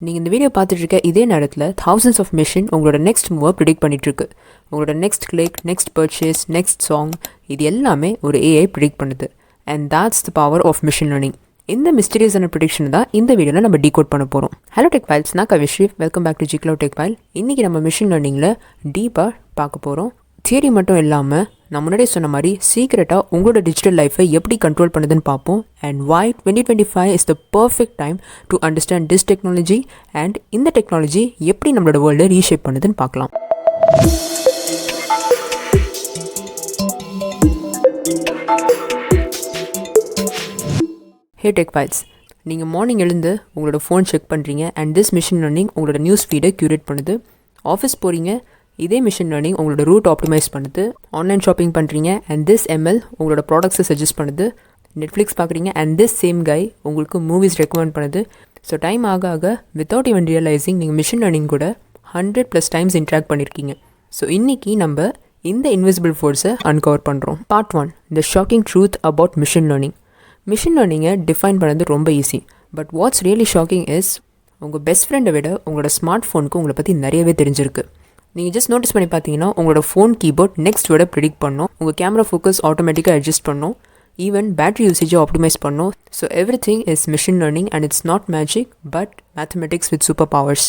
நீங்கள் இந்த வீடியோ பார்த்துட்டு இருக்க இதே நேரத்தில் thousands ஆஃப் மிஷின் உங்களோட நெக்ஸ்ட் மூவை ப்ரிடிக்ட் பண்ணிகிட்ருக்கு. உங்களோட next click, next purchase, next song, இது எல்லாமே ஒரு ஏஐ ப்ரிடிக்ட் பண்ணுது. And that's the power of machine learning. இந்த மிஸ்டீரியஸான ப்ரிடிக்ஷன் தான் இந்த வீடியோவில் நம்ம டீகோட் பண்ண போகிறோம். ஹலோ டெக் ஃபைல்ஸ், நான் கவிஸ்ரீ. வெல்கம் பேக் டு ஜிக்லோ டெக் ஃபைல். இன்றைக்கி நம்ம மிஷின் லேர்னிங்கில் டீப்பாக பார்க்க போகிறோம். தியரி மட்டும் இல்லாமல் நான் முன்னாடியே சொன்ன மாதிரி சீக்ரெட்டாக உங்களோட டிஜிட்டல் லைஃப்பை எப்படி கண்ட்ரோல் பண்ணுதுன்னு பார்ப்போம். And why 2025 is the perfect time to understand this technology and இந்த டெக்னாலஜி எப்படி நம்மளோட வேர்ல்டை ரீஷேப் பண்ணுதுன்னு பார்க்கலாம். ஹே டெக் ஃபைல்ஸ், நீங்கள் மார்னிங் எழுந்து உங்களோட ஃபோன் செக் பண்ணுறீங்க அண்ட் திஸ் மிஷின் லேர்னிங் உங்களோட நியூஸ் ஃபீடை க்யூரேட் பண்ணுது. ஆஃபீஸ் போகிறீங்க, இதே மிஷின் லேர்னிங் உங்களோட ரூட் ஆப்டிமைஸ் பண்ணுது. ஆன்லைன் ஷாப்பிங் பண்ணுறீங்க அண்ட் திஸ் எம்எல் உங்களோட ப்ராடக்ட்ஸை சஜஸ்ட் பண்ணுது. நெட்ஃப்ளிக்ஸ் பார்க்குறீங்க அண்ட் திஸ் சேம் கை உங்களுக்கு மூவிஸ் ரெக்கமெண்ட் பண்ணுது. ஸோ டைம் ஆக ஆக வித்தவுட் ஈவன் ரியலைசிங் நீங்கள் மிஷின் லேர்னிங் கூட 100+ டைம்ஸ் இன்ட்ராக்ட் பண்ணியிருக்கீங்க. ஸோ இன்றைக்கி நம்ம இந்த இன்விசிபிள் ஃபோர்ஸை அன்கவர் பண்ணுறோம். Part 1, the shocking truth about machine learning. Machine லேர்னிங்கை டிஃபைன் பண்ணது ரொம்ப easy. But what's really shocking is உங்கள் பெஸ்ட் ஃப்ரெண்டை விட உங்களோட ஸ்மார்ட் ஃபோனுக்கு உங்களை பற்றி நிறையவே தெரிஞ்சிருக்கு. நீங்கள் ஜஸ்ட் நோட்டீஸ் பண்ணி பார்த்தீங்கன்னா உங்களோட ஃபோன் கீபோர்ட் நெக்ஸ்ட் வேர்டை ப்ரிடிக்ட் பண்ணோம், உங்கள் கேமரா ஃபோக்கஸ் ஆட்டோமேட்டிக்காக அட்ஜஸ்ட் பண்ணோம், ஈவன் பேட்டரி யூசேஜை ஆப்டிமைஸ் பண்ணோம். So everything is machine learning and it's not magic but mathematics with super powers.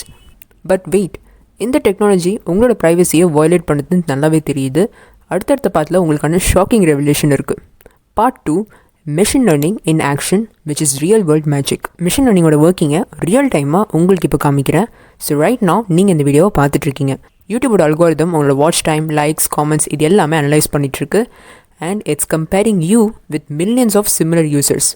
But wait, இந்த டெக்னாலஜி உங்களோட ப்ரைவசியை வயலேட் பண்ணுறதுன்னு நல்லாவே தெரியுது. அடுத்தடுத்த பார்ட்டில் உங்களுக்கான ஷாக்கிங் ரெவல்யூஷன் இருக்குது. Part 2, machine learning in action which is real world magic. Machine லேர்னிங்கோட ஒர்க்கிங்கை ரியல் டைமாக உங்களுக்கு இப்போ காமிக்கிறேன். ஸோ ரைட் நவ் நீங்கள் இந்த வீடியோவை பார்த்துட்ருக்கீங்க. யூடியூபோட அல்காரிதம் உங்களோட வாட்ச் டைம், லைக்ஸ், காமெண்ட்ஸ் இது எல்லாமே அனலைஸ் பண்ணிகிட்ருக்கு. And it's comparing you with millions of similar users,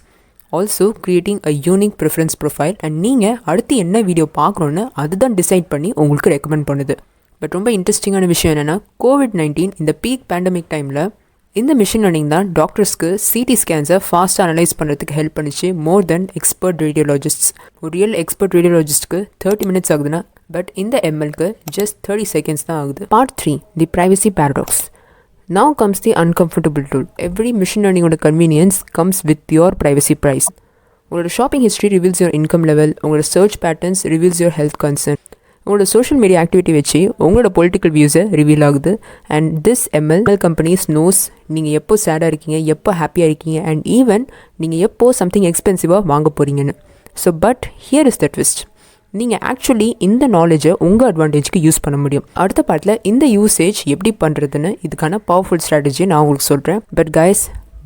also creating a unique preference profile. And நீங்கள் அடுத்து என்ன வீடியோ பார்க்கணுன்னு அதுதான் டிசைட் பண்ணி உங்களுக்கு ரெக்கமெண்ட் பண்ணுது. பட் ரொம்ப இன்ட்ரெஸ்டிங்கான விஷயம் என்னென்னா, COVID-19 இந்த பீக் பேண்டமிக் டைமில் இந்த மிஷின் லேர்னிங் தான் டாக்டர்ஸ்க்கு சிடி ஸ்கேன்ஸை ஃபாஸ்ட்டாக அனலைஸ் பண்ணுறதுக்கு ஹெல்ப் பண்ணிச்சு. மோர் தென் எக்ஸ்பர்ட் ரேடியோலாஜிஸ்ட். ஒரு ரியல் எக்ஸ்பர்ட் ரேடியோலாஜிஸ்ட்க்கு 30 minutes ஆகுதுன்னா பட் இந்த எம்எல்க்கு ஜஸ்ட் 30 seconds தான் ஆகுது. Part 3, the privacy paradox. Now comes the uncomfortable truth. Every machine learning ஓட convenience comes with your privacy price. உங்களோட shopping history reveals your income level, உங்களோட search patterns reveals your health concern, உங்களோட social media activity வச்சு உங்களோட political வியூஸை reveal ஆகுது. And this ML companies knows நீங்கள் எப்போ சேடாக இருக்கீங்க, எப்போ ஹாப்பியாக இருக்கீங்க, அண்ட் ஈவன் நீங்கள் எப்போ சம்திங் எக்ஸ்பென்சிவாக வாங்க போகிறீங்கன்னு. So but here is the twist, நீங்கள் ஆக்சுவலி இந்த நாலேஜை உங்கள் அட்வான்டேஜ்க்கு யூஸ் பண்ண முடியும். அடுத்த பார்ட்டில் இந்த யூசேஜ் எப்படி பண்ணுறதுன்னு இதுக்கான பவர்ஃபுல் ஸ்ட்ராட்டஜி நான் உங்களுக்கு சொல்கிறேன். பட் கைஸ்,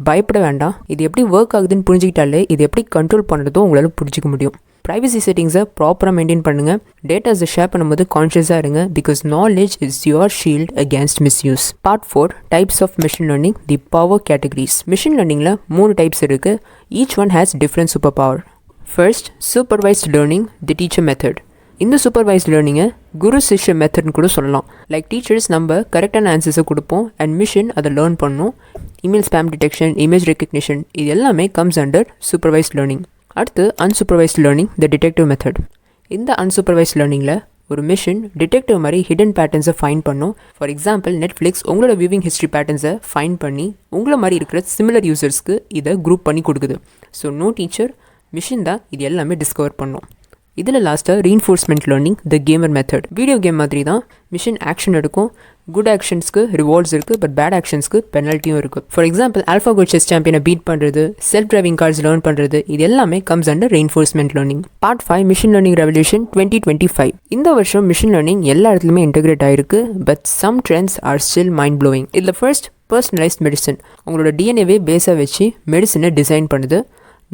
பயப்பட வேண்டாம். இது எப்படி ஒர்க் ஆகுதுன்னு புரிஞ்சுக்கிட்டாலே இது எப்படி கண்ட்ரோல் பண்ணுறதும் உங்களால் புரிஞ்சிக்க முடியும். ப்ரைவசி செட்டிங்ஸை ப்ராப்பராக மெயின்டைன் பண்ணுங்கள். டேட்டாஸை ஷேர் பண்ணும்போது கான்ஷியஸாக இருங்க. Because knowledge is your shield against misuse. Part 4, types of machine learning, the power categories. Machine லேர்னிங்கில் 3 டைப்ஸ் இருக்குது. Each one has different super power. First, supervised learning, the teacher method. இந்த supervised லேர்னிங்கை குரு சிஷ்ய மெத்தட்னு கூட சொல்லலாம். லைக் டீச்சர்ஸ் நம்ம கரெக்டான ஆன்சர்ஸை கொடுப்போம் அண்ட் மிஷின் அதை லேர்ன் பண்ணும். Email spam detection, image recognition இது எல்லாமே கம்ஸ் அண்டர் சூப்பர்வைஸ்ட் லேர்னிங். அடுத்து அன்சூப்பர்வைஸ்ட் லேர்னிங், த டிடெக்டிவ் மெத்தட். இந்த அன்சூப்பர்வைஸ்ட் லேர்னிங்கில் ஒரு மிஷின் டிடெக்டிவ் மாதிரி ஹிடன் பேட்டர்ன்ஸை ஃபைண்ட் பண்ணும். ஃபார் எக்ஸாம்பிள், நெட்ஃப்ளிக்ஸ் உங்களோட வியூவிங் ஹிஸ்ட்ரி பேட்டர்ன்ஸை ஃபைண்ட் பண்ணி உங்களை மாதிரி இருக்கிற சிமிலர் யூசர்ஸ்க்கு இதை குரூப் பண்ணி கொடுக்குது. ஸோ நோ டீச்சர், மிஷின் தான் இது எல்லாமே டிஸ்கவர் பண்ணும். இதில் லாஸ்ட்டாக reinforcement learning, the gamer method. Video game மாதிரி தான் மிஷின் ஆக்ஷன் எடுக்கும். குட் ஆக்ஷன்ஸ்க்கு ரிவார்ட்ஸ் இருக்குது, பட் பேட் ஆக்ஷன்ஸ்க்கு பெனல்ட்டியும் இருக்குது. ஃபார் எக்ஸாம்பிள், ஆல்ஃபாகோ செஸ் சாம்பியனை பீட் பண்ணுறது, செல்ஃப் டிரைவிங் கார்ஸ் லேர்ன் பண்ணுறது, இது எல்லாமே comes under reinforcement learning. Part 5, machine learning revolution 2025. இந்த வருஷம் மிஷின் லேர்னிங் எல்லா இடத்துலையுமே இன்டெகிரேட் ஆயிருக்கு. But some trends are still mind blowing. இதில் ஃபர்ஸ்ட், பர்சனலைஸ்ட் மெடிசன். உங்களோட டிஎன்ஏவே பேஸாக வச்சு மெடிசனை டிசைன் பண்ணுது.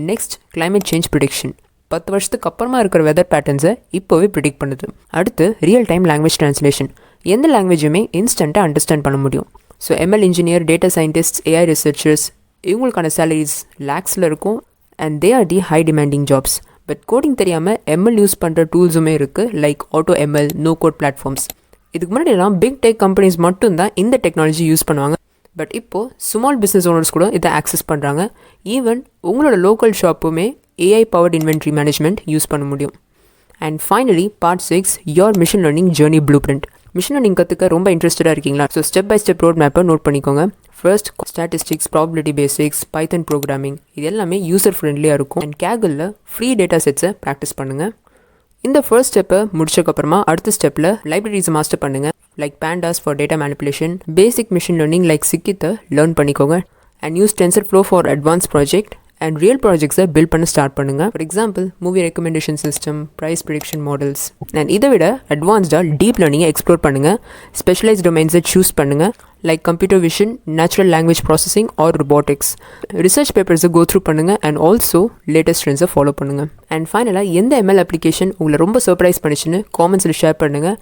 Next, climate change prediction. 10 வருஷத்துக்கு அப்புறமா இருக்கிற வெதர் பேட்டர்ன்ஸை இப்போவே ப்ரிடிக்ட் பண்ணுது. அடுத்து, ரியல் டைம் லாங்குவேஜ் ட்ரான்ஸ்லேஷன். எந்த லாங்குவேஜுமே இன்ஸ்டண்ட்டாக அண்டர்ஸ்டாண்ட் பண்ண முடியும். So ML engineer, data scientist, AI researchers இவங்களுக்கான சேலரிஸ் லேக்ஸில் இருக்கும். And they are the high demanding jobs. But coding தெரியாமல் எம்எல் யூஸ் பண்ணுற டூல்ஸுமே இருக்குது. Like auto ML, no code platforms. இதுக்கு முன்னாடியெல்லாம் பிக் டெக் கம்பெனிஸ் மட்டும்தான் இந்த டெக்னாலஜி யூஸ் பண்ணுவாங்க. பட் இப்போது ஸ்மால் பிஸ்னஸ் ஓனர்ஸ் கூட இதை ஆக்சஸ் பண்ணுறாங்க. ஈவன் உங்களோட லோக்கல் ஷாப்புமே AI powered inventory management use பண்ண முடியும். And finally, part 6, your machine learning journey blueprint. Machine learning கற்றுக்க ரொம்ப இன்ட்ரெஸ்டடாக இருக்கீங்களா? So step by step road மேப்பை நோட் பண்ணிக்கோங்க. First, statistics, probability basics, Python programming இது எல்லாமே யூசர் ஃப்ரெண்ட்லியாக இருக்கும். அண்ட் கேகலில் ஃப்ரீ டேட்டா செட்ஸை ப்ராக்டிஸ் பண்ணுங்கள். இந்த ஃபர்ஸ்ட் ஸ்டெப்பை முடிச்சக்கப்புறமா அடுத்த ஸ்டெப்பில் லைப்ரரிஸை மாஸ்டர் பண்ணுங்கள். Like pandas for data manipulation, basic machine learning like சிக்கித்தை லேர்ன் பண்ணிக்கோங்க and use TensorFlow for advance project and real ப்ராஜெக்ட்ஸை பில்ட் பண்ண ஸ்டார்ட் பண்ணுங்கள். For example movie recommendation system, price prediction models and இதை விட அட்வான்ஸ்டாக டீப் லேர்னிங்கை எக்ஸ்ப்ளோர் பண்ணுங்கள். ஸ்பெஷலைஸ் டொமைன்ஸை சூஸ் பண்ணுங்கள் like computer vision, natural language processing or robotics. Research பேப்பர்ஸை கோ த்ரூ பண்ணுங்கள் அண்ட் ஆல்சோ லேட்டஸ்ட் ட்ரெண்ட்ஸை ஃபாலோ பண்ணுங்கள். அண்ட் ஃபைனலாக எந்த ML அப்ளிகேஷன் உங்களை ரொம்ப சர்ப்ரைஸ் பண்ணிச்சுன்னு காமெண்ட்ஸில் ஷேர் பண்ணுங்கள்,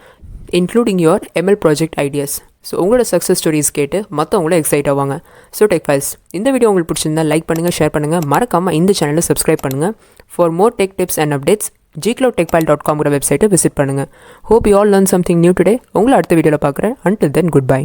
including your ML project ideas. So உங்களோட சக்ஸஸ் ஸ்டோரிஸ் கேட்டு மற்றவங்கள எக்ஸைட் ஆவாங்க. ஸோ டெக் ஃபைல்ஸ் இந்த வீடியோ உங்களுக்கு பிடிச்சிருந்தா லைக் பண்ணுங்கள், ஷேர் பண்ணுங்கள், மறக்காமல் இந்த சேனலை சப்ஸ்கிரைப் பண்ணுங்கள். For more tech tips and updates gcloudtechfile.com வெப்சைட்டை விசிட் பண்ணுங்கள். Hope you all learn something new today. உங்களை அடுத்த வீடியோவில் பார்க்குறேன். Until then good bye.